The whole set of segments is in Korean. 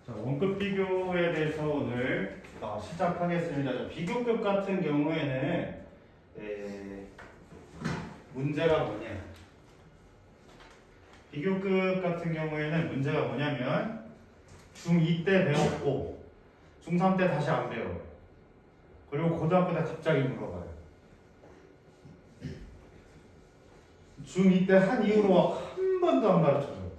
자, 원급 비교에 대해서 오늘 시작하겠습니다. 자, 비교급 같은 경우에는 문제가 뭐냐? 비교급 같은 경우에는 문제가 뭐냐면 중2 때 배웠고 중3 때 다시 안 배워요. 그리고 고등학교 때 갑자기 물어봐요. 중2 때 한 이후로 한 번도 안 가르쳐줘요.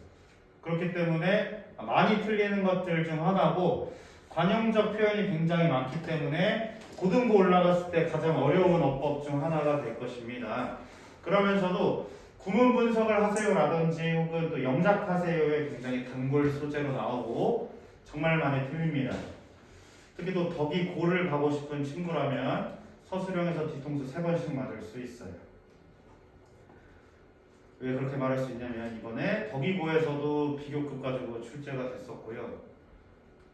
그렇기 때문에 많이 틀리는 것들 중 하나고 관용적 표현이 굉장히 많기 때문에 고등부 올라갔을 때 가장 어려운 어법 중 하나가 될 것입니다. 그러면서도 구문 분석을 하세요라든지 혹은 또 영작하세요에 굉장히 단골 소재로 나오고 정말 많이 틀립니다. 특히 또 덕이 고를 가고 싶은 친구라면 서술형에서 뒤통수 3번씩 맞을 수 있어요. 왜 그렇게 말할 수 있냐면 이번에 덕이고에서도 비교급 가지고 출제가 됐었고요.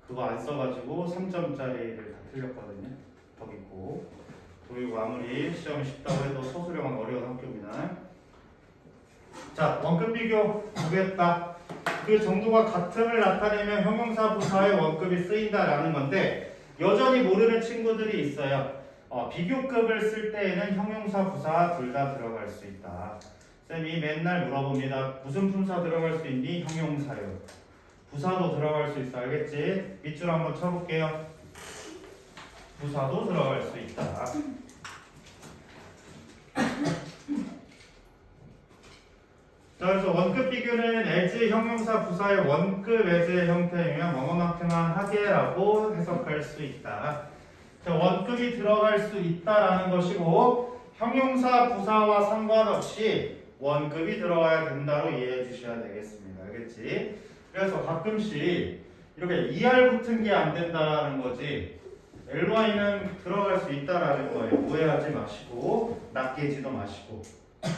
그거 안 써가지고 3점짜리를 다 틀렸거든요. 덕이고. 그리고 아무리 시험이 쉽다고 해도 서술형은 어려운 학교입니다. 자, 원급 비교 보겠다. 그 정도가 같음을 나타내면 형용사 부사의 원급이 쓰인다라는 건데 여전히 모르는 친구들이 있어요. 비교급을 쓸 때에는 형용사 부사 둘 다 들어갈 수 있다. 쌤이 맨날 물어봅니다. 무슨 품사 들어갈 수 있니? 형용사요. 부사도 들어갈 수 있어. 알겠지? 밑줄 한번 쳐볼게요. 부사도 들어갈 수 있다. 자, 그래서 원급 비교는 as 형용사 부사의 원급 as의 형태이면 뭐뭐만큼만 하게라고 해석할 수 있다. 자, 원급이 들어갈 수 있다라는 것이고 형용사 부사와 상관없이 원급이 들어가야 된다로 이해해 주셔야 되겠습니다. 알겠지? 그래서 가끔씩 이렇게 ER 붙은 게 안 된다라는 거지 LY는 들어갈 수 있다라는 거예요. 오해하지 마시고 낚이지도 마시고.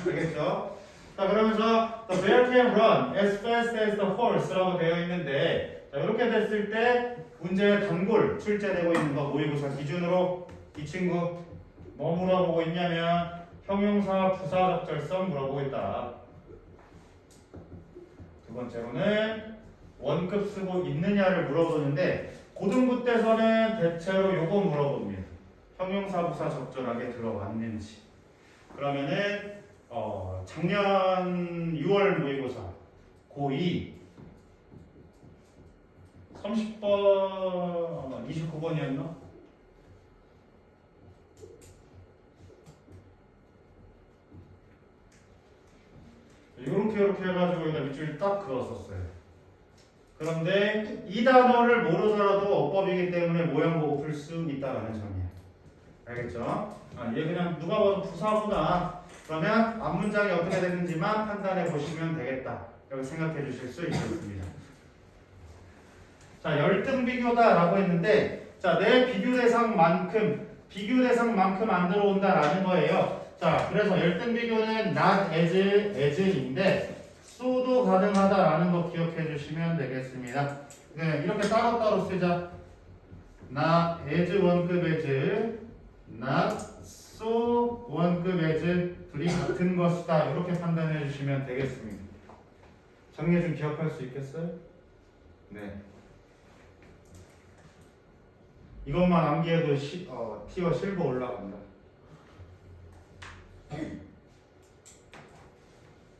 알겠죠? 자, 그러면서 the bear can run as fast as the horse라고 되어 있는데 자, 이렇게 됐을 때 문제의 단골 출제되고 있는 거 모의고사 기준으로 이 친구 뭐 물어보고 있냐면 형용사 부사 적절성 물어보고 있다. 두 번째로는 원급 쓰고 있느냐를 물어보는데 고등부 때서는 대체로 요거 물어봅니다. 형용사 부사 적절하게 들어왔는지. 그러면은 작년 6월 모의고사 고2 30번 29번이었나? 이렇게 해가지고 여기다 밑줄 딱 그었었어요. 그런데 이 단어를 모르더라도 어법이기 때문에 모양 보고 풀 수 있다라는 점이에요. 알겠죠? 얘 그냥 누가 봐도 부사구나. 그러면 앞문장이 어떻게 되는지만 판단해 보시면 되겠다. 이렇게 생각해 주실 수 있겠습니다. 자, 열등 비교다라고 했는데 자, 내 비교 대상만큼 안 들어온다라는 거예요. 자, 그래서 열등 비교는 not as인데 so도 가능하다라는 거 기억해 주시면 되겠습니다. 네, 이렇게 따로따로 쓰자. not as 원급 as, not so 원급 as 둘이 같은 것이다. 이렇게 판단해 주시면 되겠습니다. 정리 좀 기억할 수 있겠어요? 네. 이것만 암기해도 티어 실버 올라간다.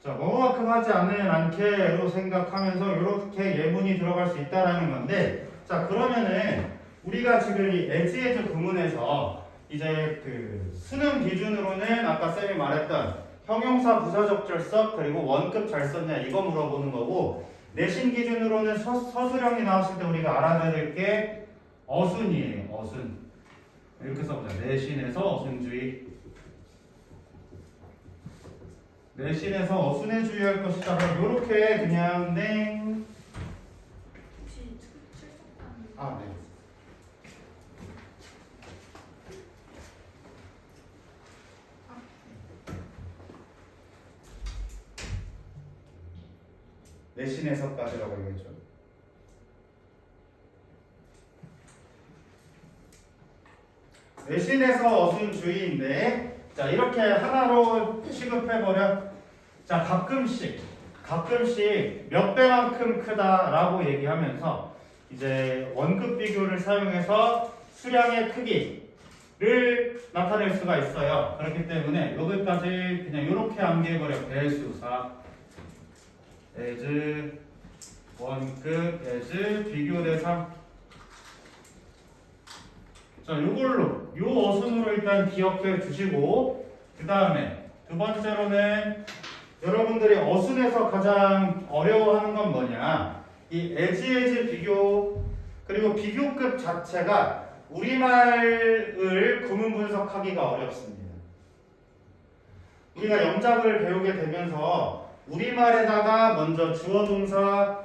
자, 뭐만큼 하지 않게로 생각하면서 이렇게 예문이 들어갈 수 있다라는 건데, 자, 그러면은 우리가 지금 이 as 구문에서 이제 그 수능 기준으로는 아까 쌤이 말했던 형용사 부사 적절성 그리고 원급 잘 썼냐 이거 물어보는 거고, 내신 기준으로는 서술형이 나왔을 때 우리가 알아야 될 게 어순이에요. 어순. 이렇게 써보자. 내신에서 어순주의. 내신에서 어순에 주의할 것이다. 그럼 이렇게 그냥 땡. 혹시 출석한? 아, 네. 내신에서까지라고 얘기했죠. 내신에서 어순주의인데 자, 이렇게 하나로 취급해버려. 자, 가끔씩 몇 배만큼 크다라고 얘기하면서 이제 원급 비교를 사용해서 수량의 크기를 나타낼 수가 있어요. 그렇기 때문에 여기까지 그냥 이렇게 암기해버려. 배수사 as 원급 as 비교 대상. 자, 요걸로 요 어순으로 일단 기억해 주시고, 그 다음에 두 번째로는 여러분들이 어순에서 가장 어려워하는 건 뭐냐, 이 as 비교 그리고 비교급 자체가 우리말을 구문 분석하기가 어렵습니다. 우리가 영작을 배우게 되면서 우리말에다가 먼저 주어 동사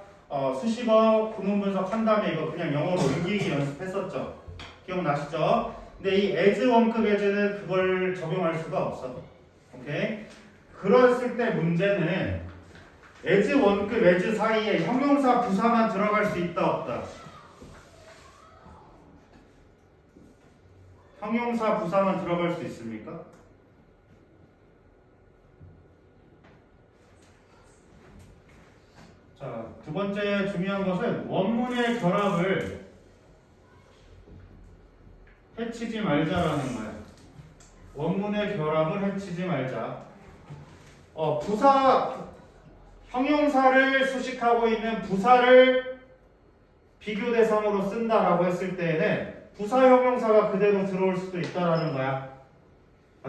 수식어 구문 분석한 다음에 이거 그냥 영어로 옮기기 연습했었죠. 기억나시죠? 근데 이 as 원급 as는 그걸 적용할 수가 없어. 오케이? 그랬을 때 문제는 as 원급 as 사이에 형용사 부사만 들어갈 수 있다 없다? 형용사 부사만 들어갈 수 있습니까? 자, 두 번째 중요한 것은 원문의 결합을 해치지 말자라는 거예요. 원문의 결합을 해치지 말자. 부사, 형용사를 수식하고 있는 부사를 비교 대상으로 쓴다라고 했을 때에는 부사 형용사가 그대로 들어올 수도 있다라는 거야.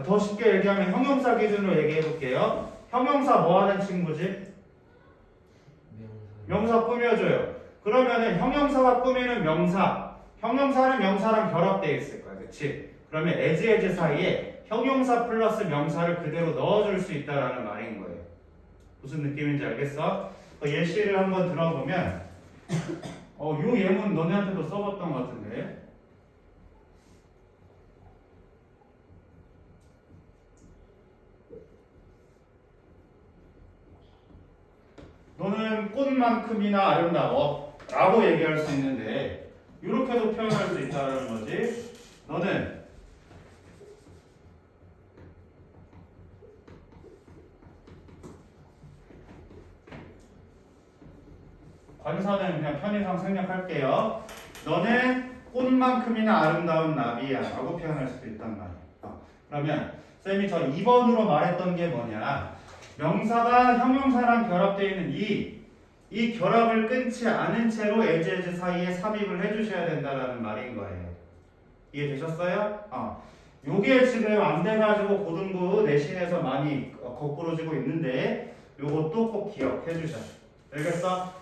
더 쉽게 얘기하면 형용사 기준으로 얘기해 볼게요. 형용사 뭐 하는 친구지? 명사 꾸며줘요. 그러면은 형용사가 꾸미는 명사, 형용사는 명사랑 결합되어 있을 거야. 그치? 그러면 as 사이에 형용사 플러스 명사를 그대로 넣어줄 수 있다라는 말인 거예요. 무슨 느낌인지 알겠어? 예시를 한번 들어보면 요 예문 너네한테도 써봤던 것 같은데, 너는 꽃만큼이나 아름다워 라고 얘기할 수 있는데 이렇게도 표현할 수 있다는 거지. 너는 관사는 그냥 편의상 생략할게요. 너는 꽃만큼이나 아름다운 나비야 라고 표현할 수도 있단 말이야. 그러면 쌤이 저 2번으로 말했던 게 뭐냐, 명사가 형용사랑 결합되어 있는 이 결합을 끊지 않은 채로 as 사이에 삽입을 해주셔야 된다는 말인 거예요. 이해되셨어요? 요게 지금 안 돼가지고 고등부 내신에서 많이 거꾸로지고 있는데 요것도 꼭 기억해 주셔. 알겠어?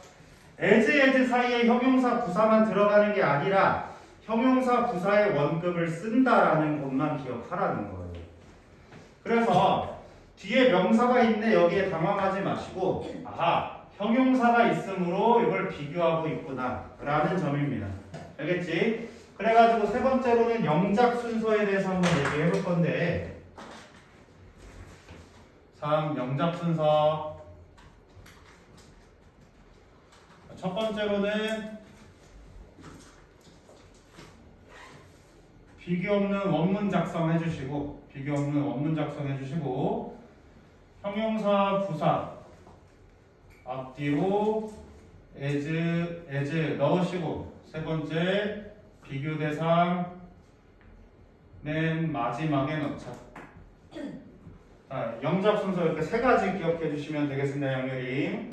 as 사이에 형용사 부사만 들어가는 게 아니라 형용사 부사의 원급을 쓴다라는 것만 기억하라는 거예요. 그래서 뒤에 명사가 있네 여기에 당황하지 마시고, 형용사가 있으므로 이걸 비교하고 있구나 라는 점입니다. 알겠지? 그래가지고 세 번째로는 영작 순서에 대해서 한번 얘기해 볼 건데, 3. 영작 순서. 첫 번째로는 비교 없는 원문 작성해 주시고, 형용사 부사 앞뒤로 as 넣으시고, 세 번째 비교 대상 맨 마지막에 넣자. 영작 순서 이렇게 세 가지 기억해 주시면 되겠습니다. 양유림.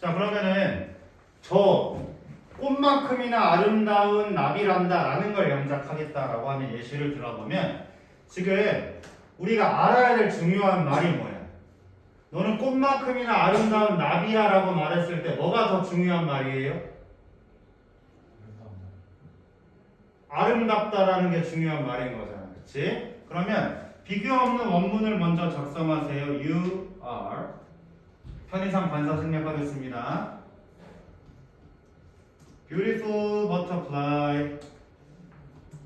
자, 그러면은 저 꽃만큼이나 아름다운 나비란다 라는 걸 영작하겠다라고 하는 예시를 들어보면 지금 우리가 알아야 될 중요한 말이 뭐야? 너는 꽃만큼이나 아름다운 나비야 라고 말했을 때 뭐가 더 중요한 말이에요? 아름답다라는 게 중요한 말인 거잖아. 그치? 그러면 비교 없는 원문을 먼저 작성하세요. You are. 편의상 관사 생략하겠습니다. Beautiful butterfly.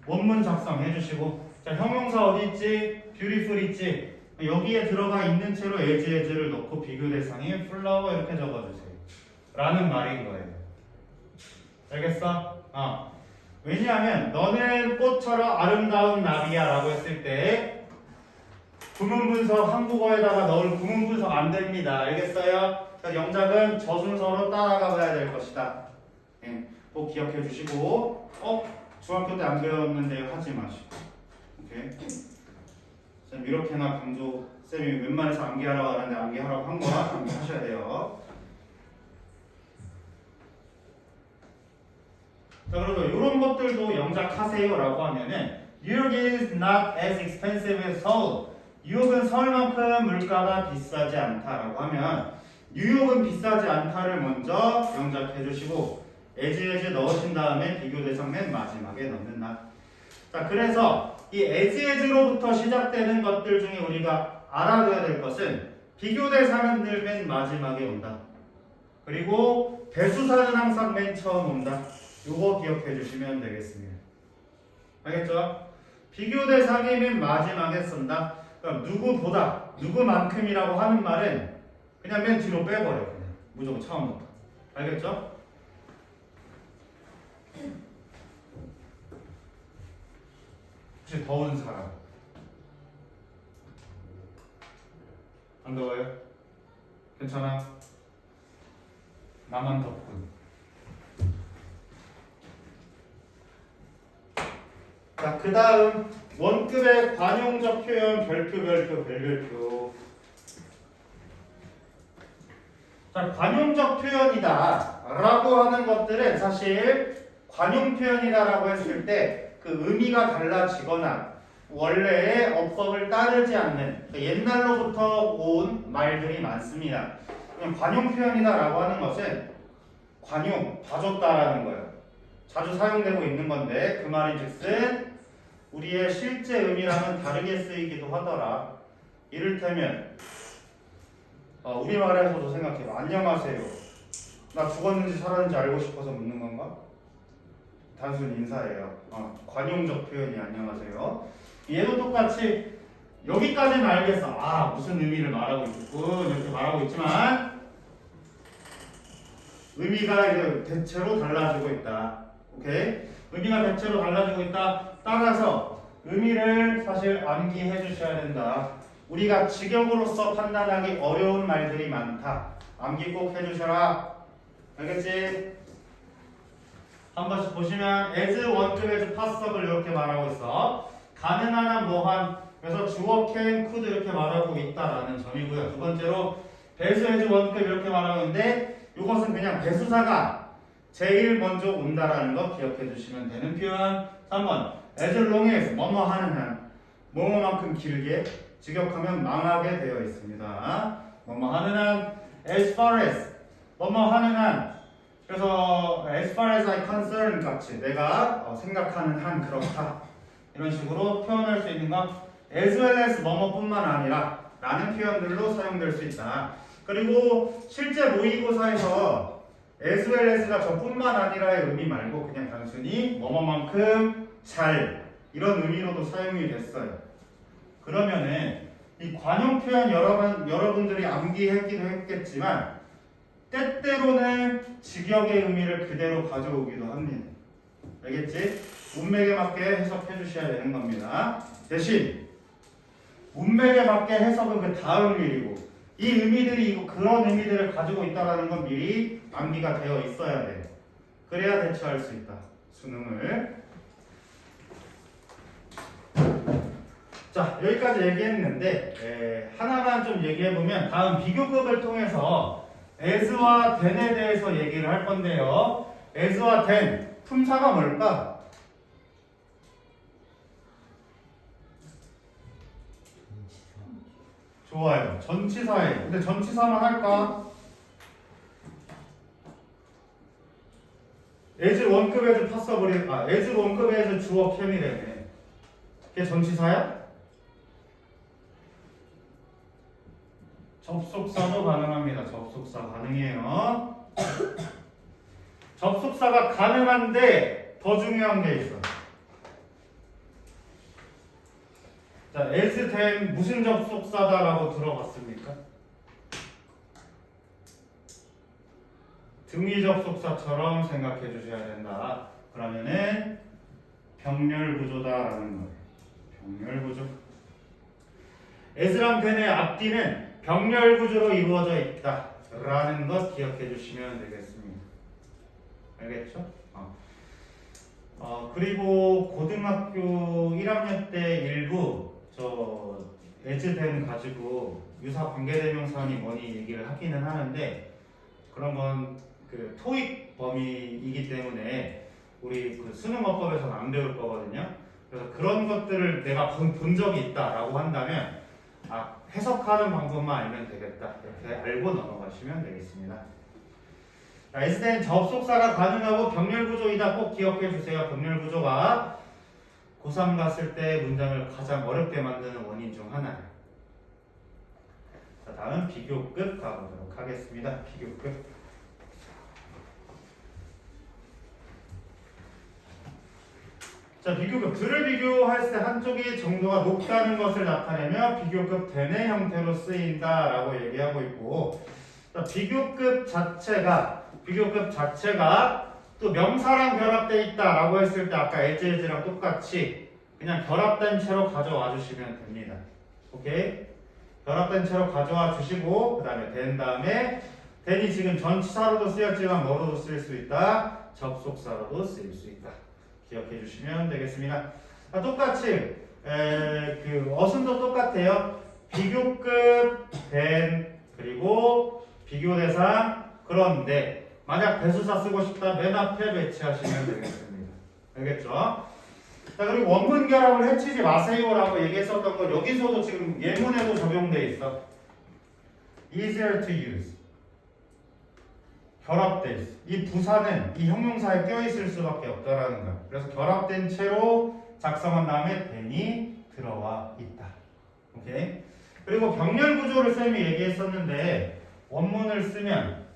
원문 작성해 주시고, 자, 형용사 어디 있지? Beautiful 있지? 여기에 들어가 있는 채로 as를 넣고 비교 대상이 flower 이렇게 적어주세요 라는 말인 거예요. 알겠어? 왜냐하면 너는 꽃처럼 아름다운 나비야 라고 했을 때 구문 분석 한국어에다가 넣을 구문 분석 안 됩니다. 알겠어요? 영작은 저 순서로 따라가 봐야 될 것이다. 예, 꼭 기억해 주시고, 중학교 때 안 배웠는데 하지 마시고. 오케이? 쌤 이렇게나 강조, 쌤이 웬만해서 암기하라고 하는데 암기하라고 한 거야. 암기하셔야 돼요. 자, 그래서 이런 것들도 영작하세요라고 하면은 New York is not as expensive as Seoul. 뉴욕은 서울만큼 물가가 비싸지 않다라고 하면 뉴욕은 비싸지 않다를 먼저 영작해 주시고 as 넣으신 다음에 비교 대상 맨 마지막에 넣는다. 자, 그래서 이 as로부터 시작되는 것들 중에 우리가 알아둬야 될 것은 비교 대상은 늘 맨 마지막에 온다. 그리고 대수사는 항상 맨 처음 온다. 요거 기억해 주시면 되겠습니다. 알겠죠? 비교 대상이 맨 마지막에 쓴다. 그럼 누구보다, 누구만큼이라고 하는 말은 그냥 맨 뒤로 빼버려. 그냥 무조건 처음부터. 알겠죠? 혹시 더운 사람? 안 더워요? 괜찮아? 나만 덥군. 자, 그 다음 원급의 관용적 표현 별표. 자, 관용적 표현이다 라고 하는 것들은 사실 관용 표현이다 라고 했을 때 그 의미가 달라지거나 원래의 어법을 따르지 않는 옛날로부터 온 말들이 많습니다. 관용 표현이다 라고 하는 것은 관용, 봐줬다라는 거예요. 자주 사용되고 있는 건데 그 말인 즉슨 우리의 실제 의미랑은 다르게 쓰이기도 하더라. 이를테면 우리말에서도 생각해봐. 안녕하세요. 나 죽었는지 살았는지 알고 싶어서 묻는 건가? 단순 인사예요. 관용적 표현이 안녕하세요. 얘도 똑같이 여기까지는 알겠어. 무슨 의미를 말하고 있군 이렇게 말하고 있지만 의미가 이제 대체로 달라지고 있다. 오케이? 의미가 대체로 달라지고 있다. 따라서 의미를 사실 암기해 주셔야 된다. 우리가 직역으로서 판단하기 어려운 말들이 많다. 암기 꼭 해주셔라. 알겠지? 한 번씩 보시면 as 원급 as possible 이렇게 말하고 있어. 가능한 한 뭐한 그래서 주어 can could 이렇게 말하고 있다라는 점이고요. 두 번째로 배수 as 원급 이렇게 말하고 있는데 이것은 그냥 배수사가 제일 먼저 온다라는 거 기억해 주시면 되는 표현. 3번 as long as 뭐뭐 하는 한 뭐뭐만큼 길게 직역하면 망하게 되어 있습니다. 뭐뭐 하는 한 as far as 뭐뭐 하는 한 그래서 as far as I concern 같이 내가 생각하는 한 그렇다 이런 식으로 표현할 수 있는 거 as well as 뭐뭐뿐만 아니라 라는 표현들로 사용될 수 있다. 그리고 실제 모의고사에서 as well as가 저뿐만 아니라의 의미 말고 그냥 단순히 뭐뭐만큼 잘 이런 의미로도 사용이 됐어요. 그러면은 이 관용 표현 여러분들이 암기했기도 했겠지만 때때로는 직역의 의미를 그대로 가져오기도 합니다. 알겠지? 문맥에 맞게 해석해 주셔야 되는 겁니다. 대신 문맥에 맞게 해석은 그 다음 일이고 이 의미들이 그런 의미들을 가지고 있다는 건 미리 암기가 되어 있어야 돼요. 그래야 대처할 수 있다. 수능을. 자, 여기까지 얘기했는데 하나만 좀 얘기해보면 다음 비교급을 통해서 as와 then에 대해서 얘기를 할 건데요. as와 then 품사가 뭘까? 좋아요. 전치사예요. 근데 전치사만 할까? as 원급에서 passable이 as 원급에서 주어 can이래네. 그게 전치사야? 접속사도 가능합니다. 접속사 가능해요. 접속사가 가능한데 더 중요한 게 있어. 자, as then 무슨 접속사다라고 들어봤습니까? 등위 접속사처럼 생각해 주셔야 된다. 그러면은 병렬 구조다라는 거예요. 병렬 구조. as랑 then의 앞뒤는 병렬 구조로 이루어져 있다 라는 것 기억해 주시면 되겠습니다. 알겠죠? 그리고 고등학교 1학년 때 일부 저 as then 가지고 유사 관계대명사니 뭐니 얘기를 하기는 하는데 그런 건 그 토익 범위이기 때문에 우리 그 수능어법에서는 안 배울 거거든요. 그래서 그런 것들을 내가 본 적이 있다라고 한다면 해석하는 방법만 알면 되겠다 이렇게 알고 넘어가시면 되겠습니다. as then 접속사가 가능하고 병렬 구조이다 꼭 기억해 주세요. 병렬 구조가 고3 갔을 때 문장을 가장 어렵게 만드는 원인 중 하나예요. 자, 다음 비교급 가보도록 하겠습니다. 비교급. 자, 비교급 들을 비교할 때 한쪽이 정도가 높다는 것을 나타내며 비교급 then의 형태로 쓰인다라고 얘기하고 있고, 자, 비교급 자체가 또 명사랑 결합되어 있다라고 했을 때 아까 as랑 똑같이 그냥 결합된 채로 가져와 주시면 됩니다. 오케이? 결합된 채로 가져와 주시고 그 다음에 된 다음에 then이 지금 전치사로도 쓰였지만 뭐로도 쓰일 수 있다? 접속사로도 쓰일 수 있다. 기억해 주시면 되겠습니다. 똑같이 그 어순도 똑같아요. 비교급 then 그리고 비교대상 그런데 만약 대수사 쓰고 싶다 맨 앞에 배치하시면 되겠습니다. 알겠죠? 자, 그리고 원문 결합을 해치지 마세요라고 얘기했었던 거 여기서도 지금 예문에도 적용돼 있어. easier to use. 결합돼 있어. 이 부사는 이 형용사에 껴있을 수밖에 없다라는 거야. 그래서 결합된 채로 작성한 다음에 then이 들어와 있다. 오케이? 그리고 병렬 구조를 쌤이 얘기했었는데 원문을 쓰면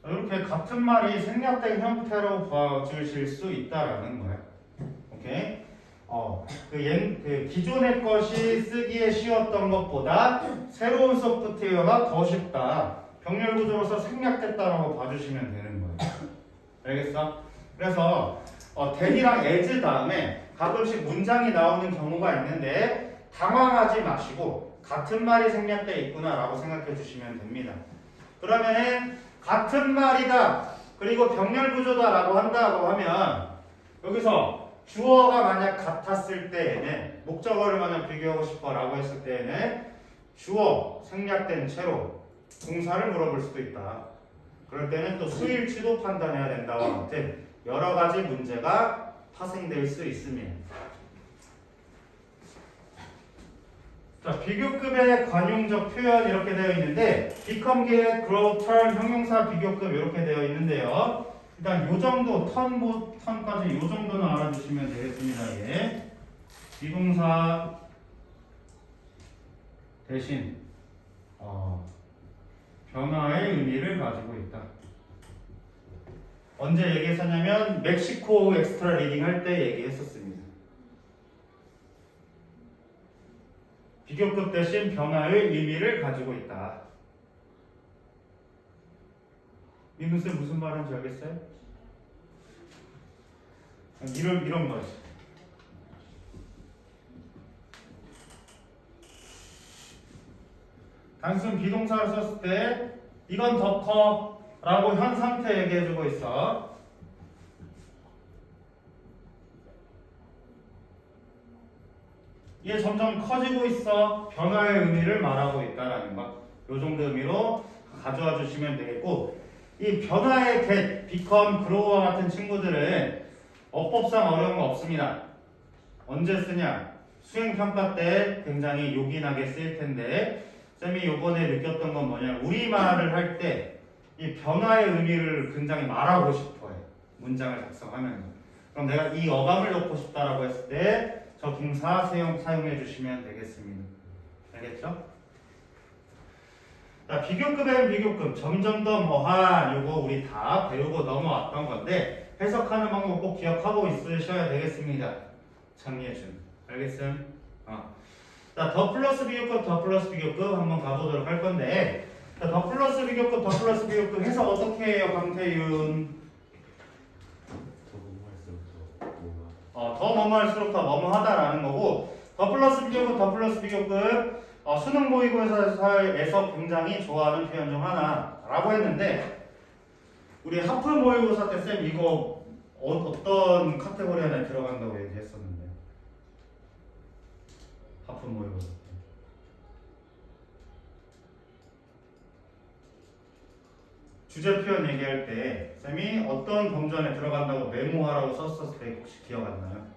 이렇게 같은 말이 생략된 형태로 봐주실 수 있다라는 거예요. 오케이? 그 기존의 것이 쓰기에 쉬웠던 것보다 새로운 소프트웨어가 더 쉽다. 병렬 구조로서 생략됐다라고 봐주시면 되는 거예요. 알겠어? 그래서 then이랑 as 다음에 가끔씩 문장이 나오는 경우가 있는데 당황하지 마시고 같은 말이 생략되어 있구나라고 생각해 주시면 됩니다. 그러면은 같은 말이다 그리고 병렬 구조다라고 한다고 하면 여기서 주어가 만약 같았을 때에는 목적어를 만약 비교하고 싶어라고 했을 때에는 주어 생략된 채로 동사를 물어볼 수도 있다. 그럴 때는 또 수일치도 판단해야 된다와 같은 여러 가지 문제가 파생될 수 있습니다. 자, 비교급의 관용적 표현 이렇게 되어 있는데 become, get, grow, turn 형용사 비교급 이렇게 되어 있는데요. 일단 요 정도 턴까지 요 정도는 알아주시면 되겠습니다. 예. 비동사 대신 변화의 의미를 가지고 있다. 언제 얘기했었냐면 멕시코 엑스트라 리딩 할 때 얘기했었습니다. 비교급 대신 변화의 의미를 가지고 있다. 민우쌤 무슨 말인지 알겠어요? 이런 거지. 단순 비동사를 썼을 때 이건 더 커 라고 현 상태 얘기해주고 있어. 이게 점점 커지고 있어. 변화의 의미를 말하고 있다라는 거. 요 정도 의미로 가져와 주시면 되겠고, 이 변화의 get, become, grow와 같은 친구들은 어법상 어려운 거 없습니다. 언제 쓰냐? 수행평가 때 굉장히 요긴하게 쓰일 텐데, 쌤이 요번에 느꼈던 건 뭐냐? 우리말을 할 때 이 변화의 의미를 굉장히 말하고 싶어해. 문장을 작성하면. 그럼 내가 이 어감을 넣고 싶다라고 했을 때 적응사 사용해 주시면 되겠습니다. 알겠죠? 자, 비교급엔 비교급. 점점 더 뭐한 요거 우리 다 배우고 넘어왔던 건데 해석하는 방법 꼭 기억하고 있으셔야 되겠습니다. 장예준. 알겠음? 자, 더 플러스 비교급, 더 플러스 비교급 한번 가보도록 할 건데, 자, 더 플러스 비교급, 더 플러스 비교급 해석 어떻게 해요, 강태윤? 더 뭐뭐할수록 더 뭐뭐하다라는 거고 더 플러스 비교급 더 플러스 비교급 수능 모의고사에서 굉장히 좋아하는 표현 중 하나라고 했는데 우리 하프 모의고사 때 쌤 이거 어떤 카테고리 안에 들어간다고 얘기했었는데 하프 모의고사 때 주제 표현 얘기할 때 쌤이 어떤 범주 안에 들어간다고 메모하라고 썼었을 때 혹시 기억 안 나요?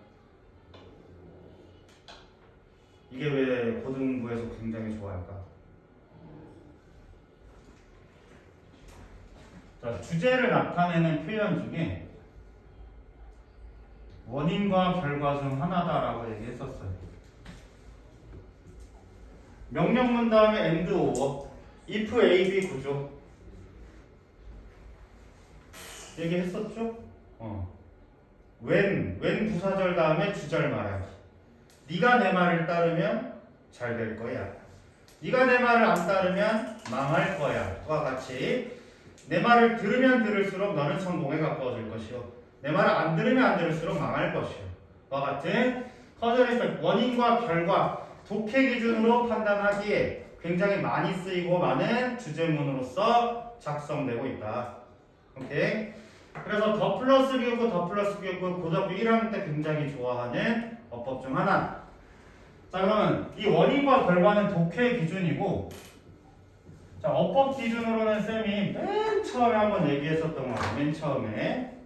이게 왜 고등부에서 굉장히 좋아할까? 자, 주제를 나타내는 표현 중에 원인과 결과 중 하나다라고 얘기했었어요. 명령문 다음에 and or, if A, B 구조 얘기했었죠? when 부사절 다음에 주절 말하기. 네가 내 말을 따르면 잘 될 거야. 네가 내 말을 안 따르면 망할 거야. 와 같이 내 말을 들으면 들을수록 너는 성공에 가까워질 것이요. 내 말을 안 들으면 안 들을수록 망할 것이요. 와 같은 커즐 원인과 결과 독해 기준으로 판단하기에 굉장히 많이 쓰이고 많은 주제문으로서 작성되고 있다. 오케이? 그래서 더 플러스 비교급 더 플러스 비교급 고등학교 1학년 때 굉장히 좋아하는 어법 중 하나. 자, 그러면 이 원인과 결과는 독해 기준이고, 자, 어법 기준으로는 쌤이 맨 처음에 한번 얘기했었던 거예요. 맨 처음에.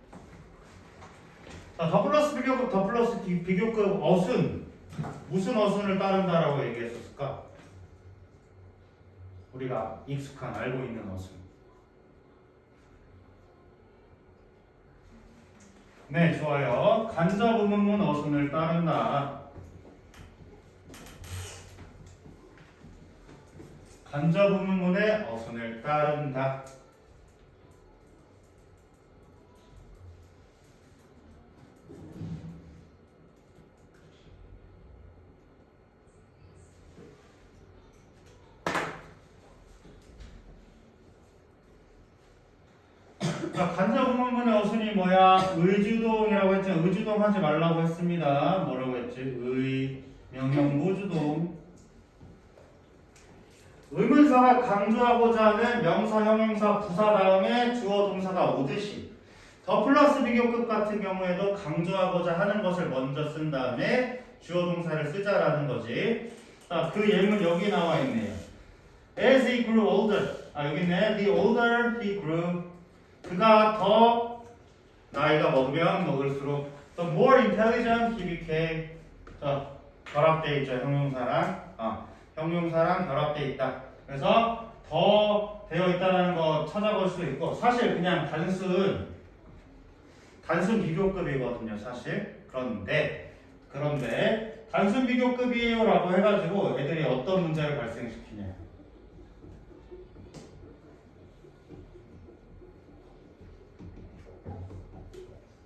자, 더 플러스 비교급 더 플러스 비교급 어순. 무슨 어순을 따른다라고 얘기했었을까? 우리가 익숙한 알고 있는 어순. 네, 좋아요. 간접 의문문 어순을 따른다. 간접 의문문의 어순을 따른다. 자, 간접 의문문의 어순이 뭐야? 의주동이라고 했죠. 의주동 하지 말라고 했습니다. 뭐라고 했지? 명령 무주동. 의문사가 강조하고자 하는 명사, 형용사, 부사 다음에 주어, 동사가 오듯이 더 플러스 비교급 같은 경우에도 강조하고자 하는 것을 먼저 쓴 다음에 주어, 동사를 쓰자라는 거지. 자, 그 예문 여기 나와 있네요. As he grew older. 여기 있네. The older he grew. 그가 더 나이가 먹으면 먹을수록 the more intelligent he became. 자, 결합되어 있죠. 형용사랑 결합되어 있다. 그래서 더 되어 있다는 거 찾아볼 수 있고 사실 그냥 단순 비교급이거든요. 사실 그런데 단순 비교급이에요라고 해가지고 애들이 어떤 문제를 발생시키냐.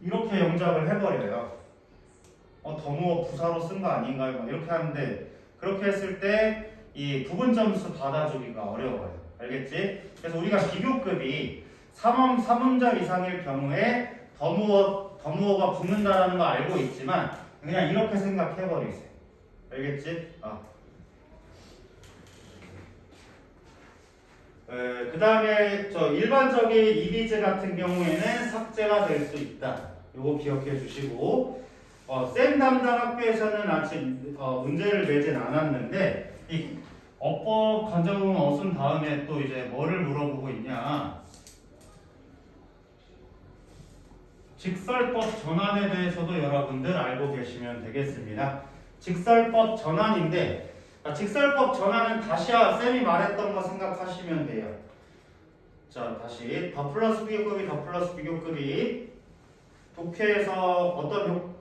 이렇게 영작을 해버려요. 더무어 부사로 쓴 거 아닌가요? 막 이렇게 하는데 그렇게 했을 때 이 부분 점수 받아주기가 어려워요. 알겠지? 그래서 우리가 비교급이 3문절 이상일 경우에 더무어가 붙는다는 거 알고 있지만 그냥 이렇게 생각해버리세요. 알겠지? 그 다음에 일반적인 이디즈 같은 경우에는 삭제가 될 수 있다. 요거 기억해 주시고 쌤 담당 학교에서는 아직 문제를 내진 않았는데 이 어법 간접의문 어순 다음에 또 이제 뭐를 물어보고 있냐. 직설법 전환에 대해서도 여러분들 알고 계시면 되겠습니다. 직설법 전환인데 직설법 전환은 다시 쌤이 말했던 거 생각하시면 돼요. 자, 다시 더 플러스 비교급이 독해에서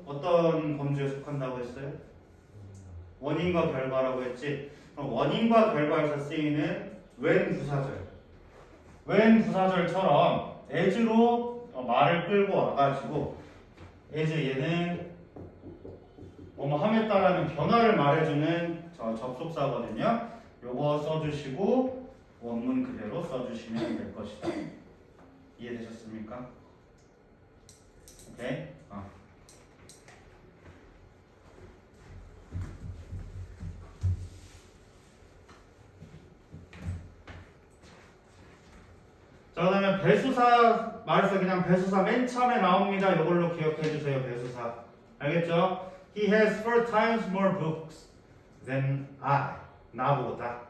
어떤 범주에 속한다고 했어요? 원인과 결과라고 했지. 그럼 원인과 결과에서 쓰이는 when 부사절처럼 as로 말을 끌고 와가지고 as 얘는 뭐뭐함에 따른 변화를 말해주는 접속사거든요. 요거 써주시고 원문 그대로 써주시면 될 것이다. 이해되셨습니까? 오케이. 자, 그 다음에 배수사 말해서 그냥 배수사 맨 처음에 나옵니다. 이걸로 기억해 주세요. 배수사. 알겠죠? He has 4 times more books than I. 나보다.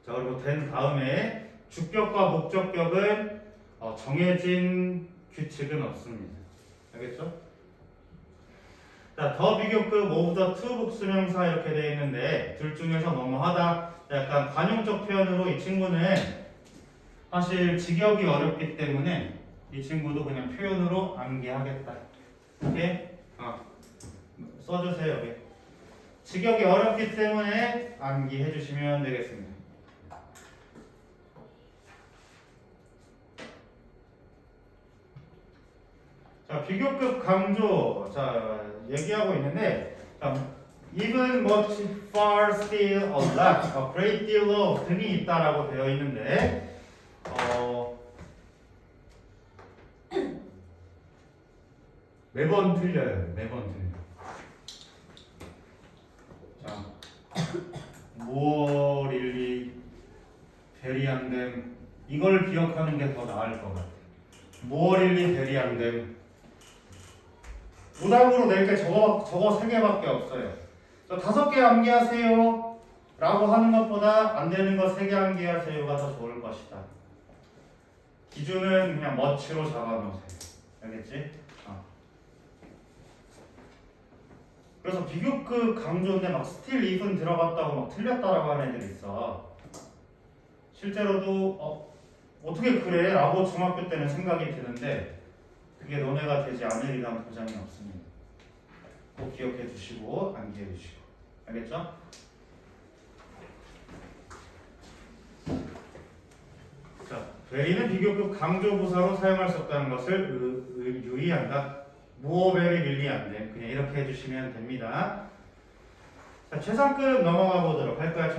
자, 그리고 된 다음에 주격과 목적격은 정해진 규칙은 없습니다. 알겠죠? 자, 더 비교급 of the two books 명사 이렇게 되어 있는데 둘 중에서 뭐뭐하다. 약간 관용적 표현으로 이 친구는 사실 직역이 어렵기 때문에 이 친구도 그냥 표현으로 암기하겠다. 이렇게 써주세요. 여기. 직역이 어렵기 때문에 암기해 주시면 되겠습니다. 자, 비교급 강조. 자, 얘기하고 있는데, 자, even, much, far, still, a lot, a great deal of 등이 있다라고 되어 있는데, 매번 틀려요. 매번 틀려. 자, more, really, very and them. 이걸 기억하는 게 더 나을 것 같아. more, really, very and them. 무당으로 낼 게 저거 3개밖에 없어요. 저 5개 암기하세요 라고 하는 것보다 안 되는 거 3개 암기하세요가 더 좋을 것이다. 기준은 그냥 멋치로 잡아놓으세요. 알겠지? 그래서 비교급 강조인데 막 스틸 even 들어갔다고 막 틀렸다라고 하는 애들이 있어. 실제로도 어떻게 그래? 라고 중학교 때는 생각이 드는데 그게 너네가 되지 않으리란 보장이 없습니다. 꼭 기억해 주시고 암기해 주시고. 알겠죠? 자, very는 비교급 강조 부사로 사용할 수 없다는 것을 유의한다. more very really 안 돼. 그냥 이렇게 해주시면 됩니다. 자, 최상급 넘어가 보도록 할까요?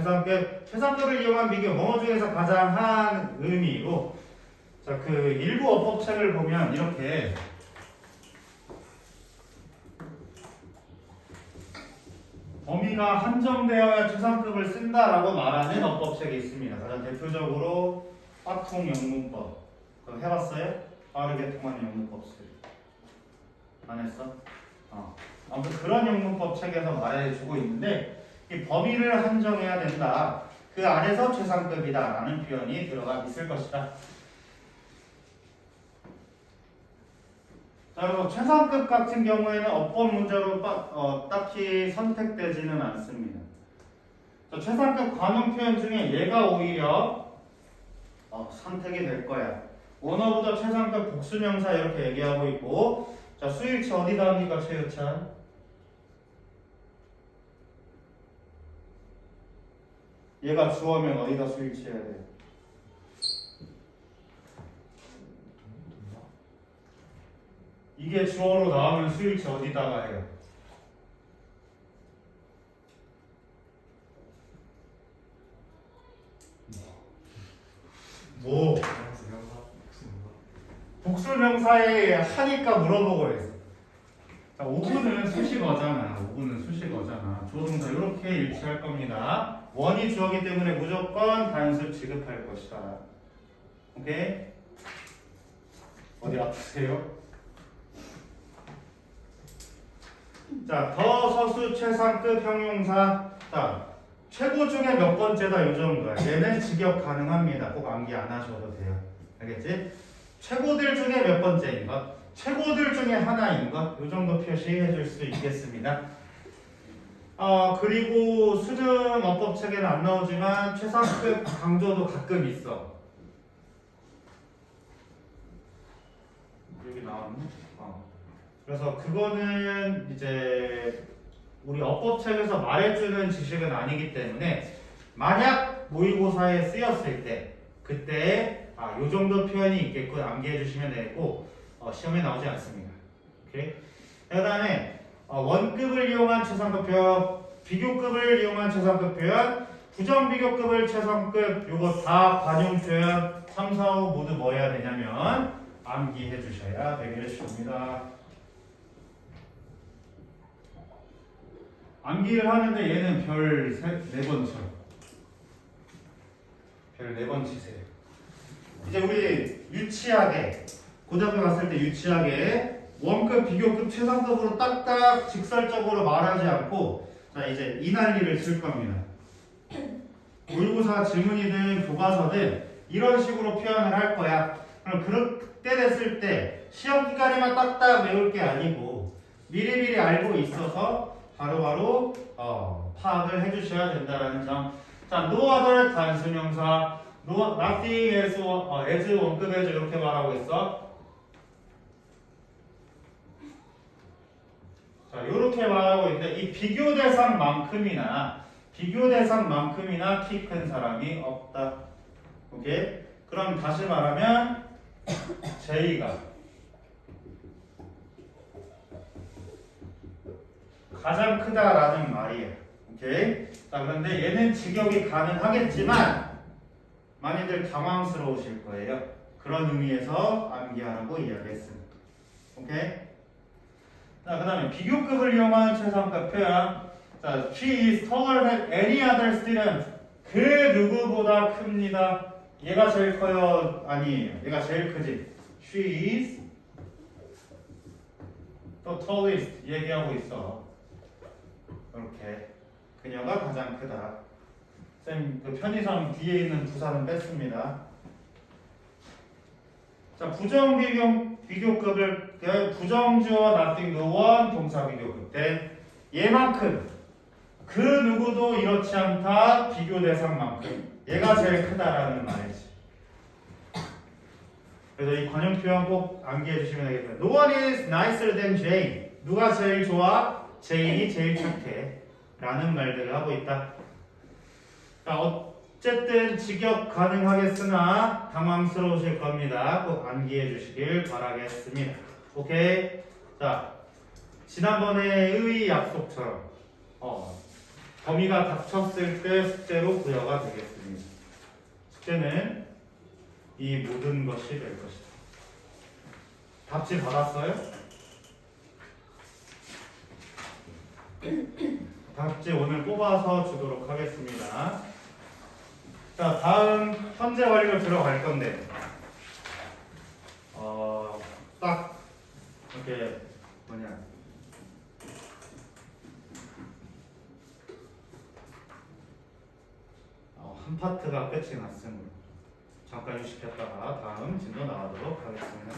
최상급을 이용한 비교 뭐뭐 중에서 가장 한 의미로 자, 그 일부 어법책을 보면 이렇게 범위가 한정되어야 최상급을 쓴다라고 말하는 어법책이 있습니다. 가장 대표적으로 화통 영문법. 그거 해봤어요? 빠르게 통하는 영문법술. 안 했어? 아무튼 그런 영문법 책에서 말해주고 있는데 이 범위를 한정해야 된다. 그 안에서 최상급이다 라는 표현이 들어가 있을 것이다. 자, 그리고 최상급 같은 경우에는 어법 문제로 딱히 선택되지는 않습니다. 자, 최상급 관용 표현 중에 얘가 오히려 선택이 될 거야. 원어보다 최상급 복수명사 이렇게 얘기하고 있고 자, 수일치 어디다 합니까, 최유찬? 얘가 주어면 어디다 수일치 해야 돼? 이게 주어로 나오면 수일치 어디다가 해요? 뭐? 복수명사에 하니까 물어보고 있어. 자, 5분은 수식어잖아. 5분은 수식어잖아. 주어동사 이렇게 일치할 겁니다. 원이 주어기 때문에 무조건 단수 취급할 것이다. 오케이? 어디 아프세요? 자, 더 서수 최상급 형용사. 자, 최고 중에 몇 번째다 요 정도야. 얘는 직역 가능합니다. 꼭 암기 안 하셔도 돼요. 알겠지? 최고들 중에 몇 번째인 것, 최고들 중에 하나인 것, 요 정도 표시해 줄 수 있겠습니다. 그리고 수능 어법책에는 안 나오지만 최상급 강조도 가끔 있어. 여기 나왔네. 그래서 그거는 이제 우리 어법책에서 말해주는 지식은 아니기 때문에 만약 모의고사에 쓰였을 때 그때 요 정도 표현이 있겠고 암기해 주시면 되고 시험에 나오지 않습니다. 오케이? 그 다음에 원급을 이용한 최상급 표현, 비교급을 이용한 최상급 표현, 부정비교급을 최상급 요거 다 관용 표현 3, 4, 5 모두 뭐 해야 되냐면 암기해 주셔야 되겠습니다. 암기를 하는데 얘는 별 4번 쳐. 별 얘를 4번 치세요. 이제 우리 유치하게 고등학교 갔을 때 유치하게 원급, 비교급, 최상급으로 딱딱 직설적으로 말하지 않고 자 이제 이 난리를 쓸 겁니다. 모의고사 질문이든 교과서든 이런 식으로 표현을 할 거야. 그럼 그때 됐을 때 시험 기간에만 딱딱 외울 게 아니고 미리미리 알고 있어서 바로바로 파악을 해주셔야 된다는 점. 자, no other 단수명사, no, nothing as, as 원급 as 이렇게 말하고 있어. 자, 이렇게 말하고 있는데 이 비교 대상만큼이나 키 큰 사람이 없다. 오케이? 그럼 다시 말하면 J가 가장 크다라는 말이에요. 오케이? 자, 그런데 얘는 직역이 가능하겠지만 많이들 당황스러우실 거예요. 그런 의미에서 암기하라고 이야기했습니다. 오케이? 자, 그 다음에 비교급을 이용한 최상급 표현. 자, she is taller than any other student. 그 누구보다 큽니다. 얘가 제일 커요? 아니에요. 얘가 제일 크지. She is the tallest. 얘기하고 있어. 이렇게. 그녀가 가장 크다. 쌤, 그 편의상 뒤에 있는 부사는 뺐습니다. 자, 비교급을 부정주어 nothing no one 동사 비교급 때 얘만큼 그 누구도 이렇지 않다 비교 대상만큼 얘가 제일 크다라는 말이지. 그래서 이 관용 표현 꼭 암기해 주시면 되겠다. No one is nicer than Jane. 누가 제일 좋아? 제인이 제일 착해. 라는 말들을 하고 있다. 자, 어쨌든 직역 가능하겠으나 당황스러우실 겁니다. 꼭 암기해 주시길 바라겠습니다. 오케이? 자, 지난번에의 약속처럼 범위가 닥쳤을 때 숙제로 부여가 되겠습니다. 숙제는 이 모든 것이 될 것이다. 답지 받았어요? 답지 오늘 뽑아서 주도록 하겠습니다. 자, 다음 현재 완료 들어갈 건데 딱 이렇게 한 파트가 끝이 났으므로 잠깐 휴식했다가 다음 진도 나가도록 하겠습니다.